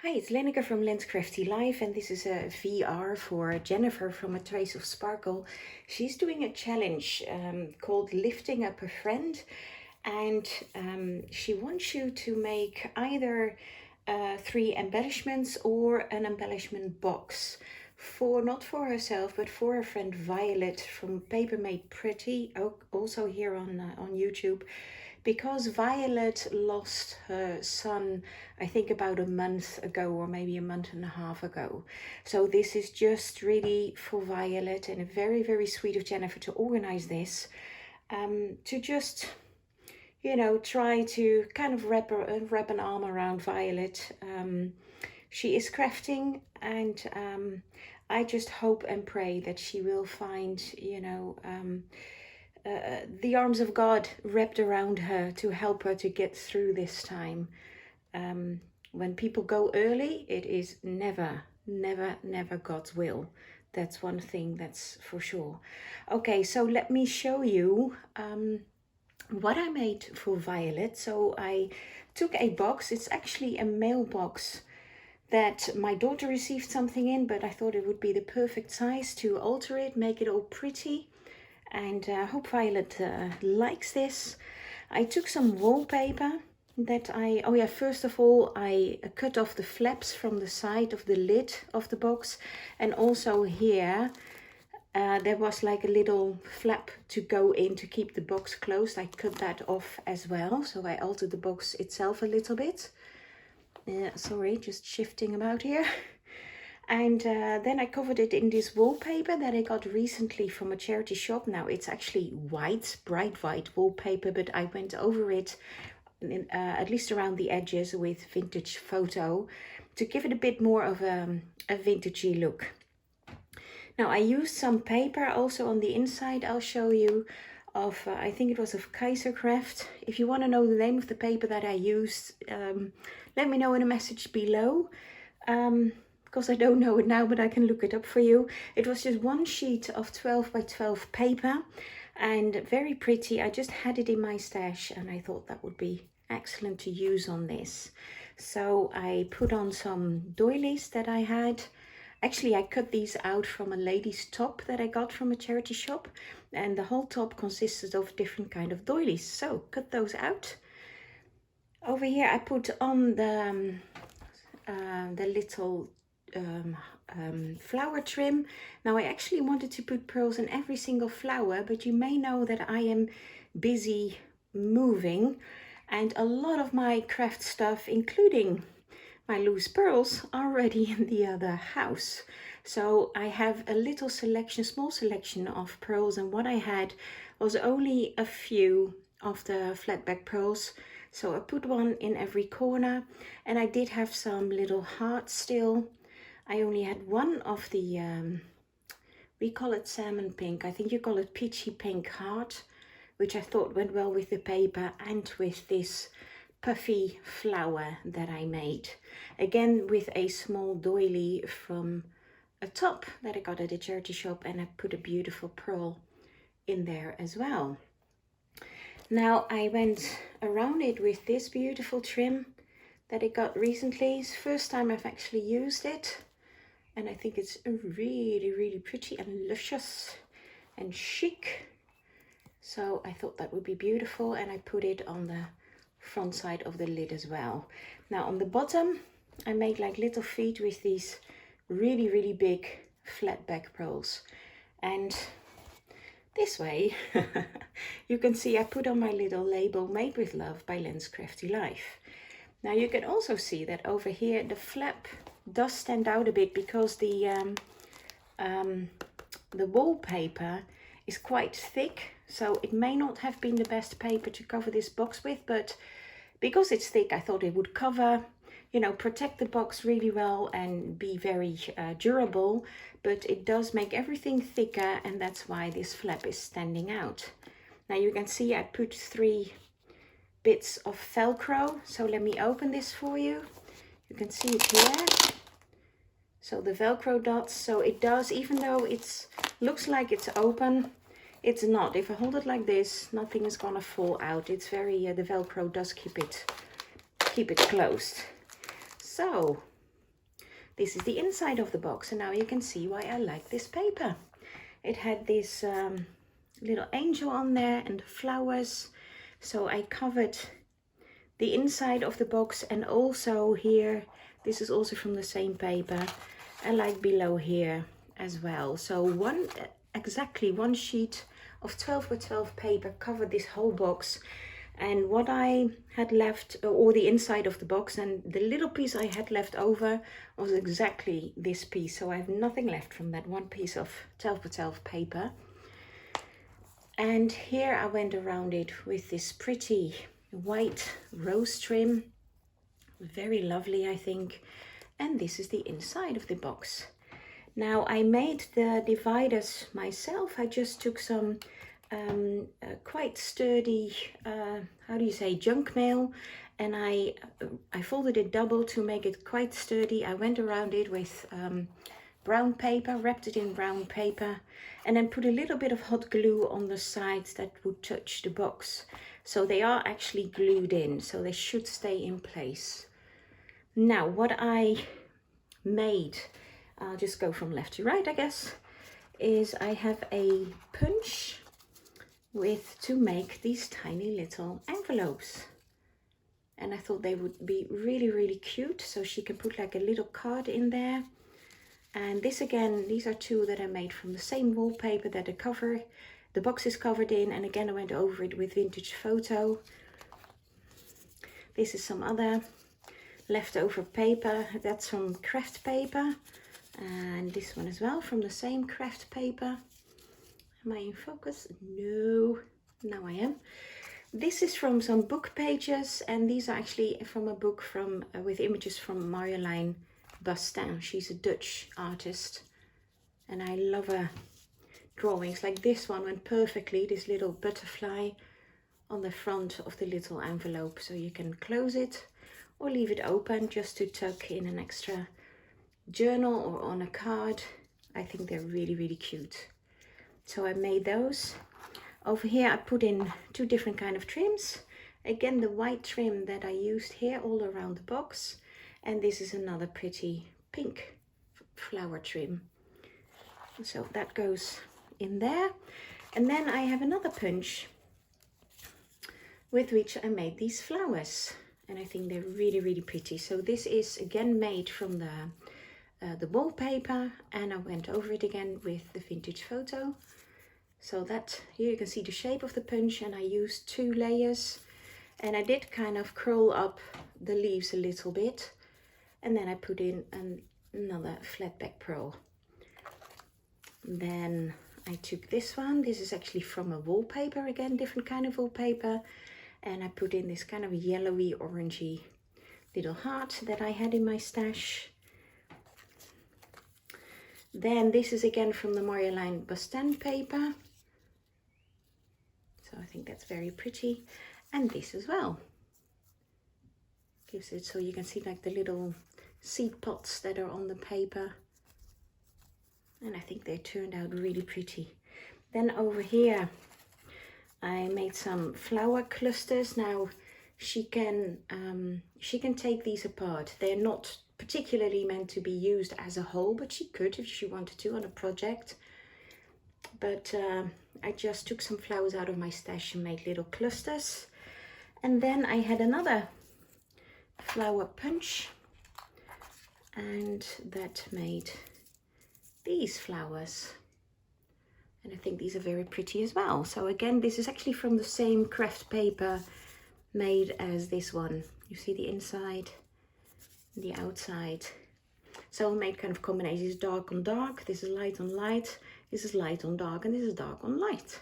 Hi, it's Lenneke from Lens Crafty Life, and this is a VR for Jennifer from A Trace of Sparkle. She's doing a challenge called Lifting Up a Friend, and she wants you to make either 3 embellishments or an embellishment box for not for herself but for her friend Violet from Paper Made Pretty, also here on YouTube, because Violet lost her son, I think about a month ago or maybe a month and a half ago. So this is just really for Violet, and very, very sweet of Jennifer to organize this, to just, you know, try to kind of wrap an arm around Violet. She is crafting, and I just hope and pray that she will find, you know, the arms of God wrapped around her to help her to get through this time. When people go early, it is never, never, never God's will. That's one thing that's for sure. Okay, so let me show you what I made for Violet. So I took a box. It's actually a mailbox that my daughter received something in, but I thought it would be the perfect size to alter it, make it all pretty. And I hope Violet likes this. I took some wallpaper that first of all, I cut off the flaps from the side of the lid of the box. And also here, there was like a little flap to go in to keep the box closed. I cut that off as well. So I altered the box itself a little bit. Sorry, just shifting about here. And then I covered it in this wallpaper that I got recently from a charity shop. Now it's actually white, bright white wallpaper, but I went over it at least around the edges with vintage photo to give it a bit more of a vintagey look. Now I used some paper also on the inside. I'll show you of, I think it was of Kaisercraft. If you want to know the name of the paper that I used, let me know in a message below. Because I don't know it now, but I can look it up for you. It was just one sheet of 12 by 12 paper and very pretty. I just had it in my stash and I thought that would be excellent to use on this. So I put on some doilies that I had. Actually, I cut these out from a lady's top that I got from a charity shop, and the whole top consisted of different kind of doilies. So cut those out. Over here I put on the little flower trim. Now I actually wanted to put pearls in every single flower, but you may know that I am busy moving and a lot of my craft stuff, including my loose pearls, are already in the other house. So I have a little selection, small selection of pearls, and what I had was only a few of the flat back pearls. So I put one in every corner, and I did have some little hearts still. I only had one of the, we call it salmon pink, I think you call it peachy pink heart, which I thought went well with the paper and with this puffy flower that I made. Again with a small doily from a top that I got at a charity shop, and I put a beautiful pearl in there as well. Now I went around it with this beautiful trim that I got recently. It's the first time I've actually used it, and I think it's really, really pretty and luscious and chic. So I thought that would be beautiful, and I put it on the front side of the lid as well. Now on the bottom I made like little feet with these really, really big flat back pearls, and this way you can see I put on my little label, Made with Love by Lens Crafty Life. Now you can also see that over here the flap does stand out a bit because the wallpaper is quite thick, so it may not have been the best paper to cover this box with, but because it's thick I thought it would cover, you know, protect the box really well and be very durable, but it does make everything thicker, and that's why this flap is standing out. Now you can see I put 3 bits of Velcro, so let me open this for you. You can see it here. So the Velcro dots, so it does, even though it looks like it's open, it's not. If I hold it like this, nothing is gonna fall out. It's very, the Velcro does keep it closed. So this is the inside of the box, and now you can see why I like this paper. It had this little angel on there and flowers, so I covered the inside of the box, and also here, this is also from the same paper, and like below here as well. So exactly one sheet of 12 by 12 paper covered this whole box. And what I had left, or the inside of the box, and the little piece I had left over was exactly this piece. So I have nothing left from that one piece of 12 by 12 paper. And here I went around it with this pretty white rose trim. Very lovely, I think. And this is the inside of the box. Now I made the dividers myself. I just took some quite sturdy, how do you say, junk mail, and I folded it double to make it quite sturdy. I went around it with brown paper, wrapped it in brown paper, and then put a little bit of hot glue on the sides that would touch the box. So they are actually glued in, so they should stay in place. Now what I made, I'll just go from left to right, I guess, is I have a punch to make these tiny little envelopes, and I thought they would be really, really cute, so she can put like a little card in there. And this again, these are two that I made from the same wallpaper that the box is covered in, and again I went over it with Vintage Photo. This is some other leftover paper, that's from craft paper, and this one as well from the same craft paper. Am I in focus? No, now I am. This is from some book pages, and these are actually from a book from with images from Marjolein Bastin. She's a Dutch artist, and I love her drawings. Like this one went perfectly, this little butterfly on the front of the little envelope, so you can close it or leave it open just to tuck in an extra journal or on a card. I think they're really, really cute. So I made those. Over here I put in two different kind of trims. Again, the white trim that I used here all around the box, and this is another pretty pink flower trim. So that goes in there. And then I have another punch with which I made these flowers, and I think they're really, really pretty. So this is again made from the wallpaper, and I went over it again with the Vintage Photo. So that here you can see the shape of the punch, and I used 2 layers, and I did kind of curl up the leaves a little bit, and then I put in another flat back pearl. Then I took this one. This is actually from a wallpaper, again different kind of wallpaper, and I put in this kind of yellowy orangey little heart that I had in my stash. Then this is again from the Marjolein Bastin paper. So I think that's very pretty. And this as well. Gives it so you can see like the little seed pods that are on the paper. And I think they turned out really pretty. Then over here I made some flower clusters. Now she can take these apart. They're not particularly meant to be used as a whole, but she could if she wanted to on a project. But I just took some flowers out of my stash and made little clusters. And then I had another flower punch, and that made these flowers. And I think these are very pretty as well. So again, this is actually from the same craft paper made as this one. You see the inside, the outside. So I made kind of combination. This is dark on dark, this is light on light, this is light on dark, and this is dark on light.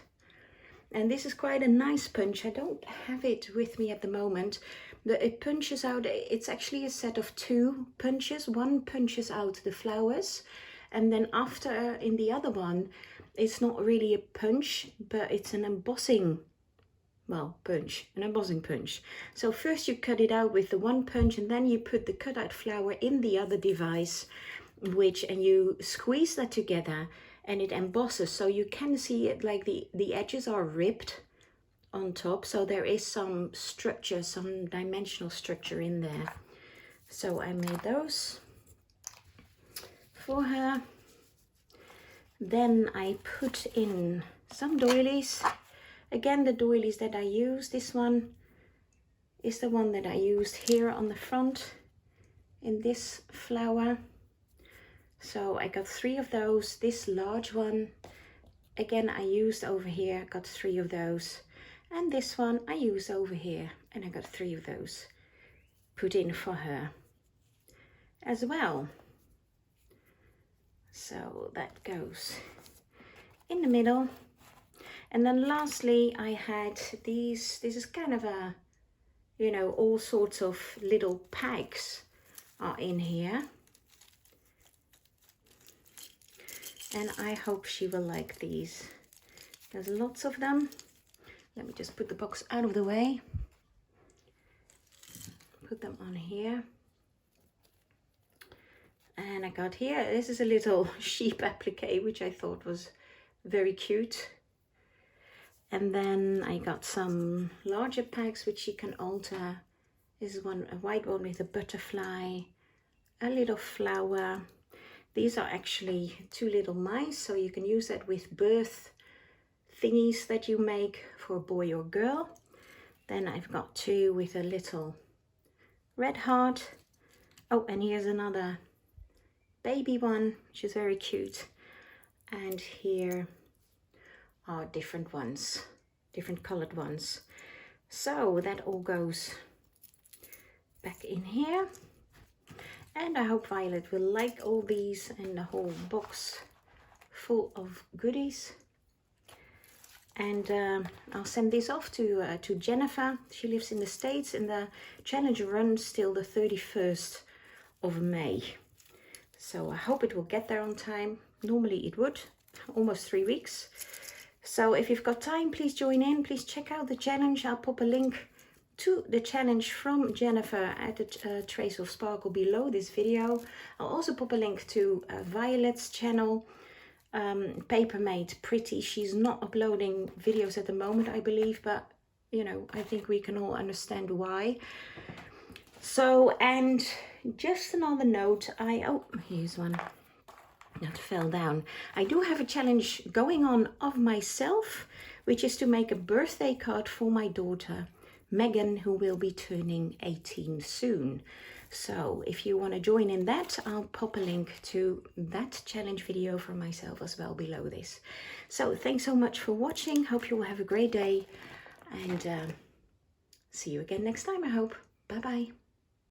And this is quite a nice punch. I don't have it with me at the moment. It punches out, it's actually a set of 2 punches. One punches out the flowers, and then after in the other one, it's not really a punch, but it's an embossing, well, punch, an embossing punch. So first you cut it out with the one punch, and then you put the cut out flower in the other device, and you squeeze that together, and it embosses. So you can see it like the edges are ripped on top. So there is some structure, some dimensional structure in there. So I made those. for her. Then I put in some doilies. Again, the doilies that I use, this one is the one that I used here on the front in this flower. So I got 3 of those. This large one, again, I used over here, got 3 of those. And this one I used over here, and I got 3 of those put in for her as well. So that goes in the middle. And then lastly, I had these, this is kind of a, you know, all sorts of little pegs are in here. And I hope she will like these. There's lots of them. Let me just put the box out of the way. Put them on here. And I got here, this is a little sheep applique, which I thought was very cute. And then I got some larger packs which you can alter. This is one, a white one with a butterfly, a little flower. These are actually 2 little mice, so you can use that with birth thingies that you make for a boy or girl. Then I've got 2 with a little red heart. Oh, and here's another baby one, which is very cute. And here are different ones, different colored ones. So that all goes back in here. And I hope Violet will like all these and the whole box full of goodies. And I'll send this off to Jennifer. She lives in the States, and the challenge runs till the 31st of May. So I hope it will get there on time. Normally it would, almost 3 weeks. So if you've got time, please join in. Please check out the challenge. I'll pop a link to the challenge from Jennifer at the Trace of Sparkle below this video. I'll also pop a link to Violet's channel, Paper Made Pretty. She's not uploading videos at the moment, I believe, but you know, I think we can all understand why. So, and just another note, oh, here's one that fell down. I do have a challenge going on of myself, which is to make a birthday card for my daughter Megan, who will be turning 18 soon. So if you want to join in that, I'll pop a link to that challenge video for myself as well below this. So thanks so much for watching. Hope you will have a great day, and see you again next time, I hope. Bye bye.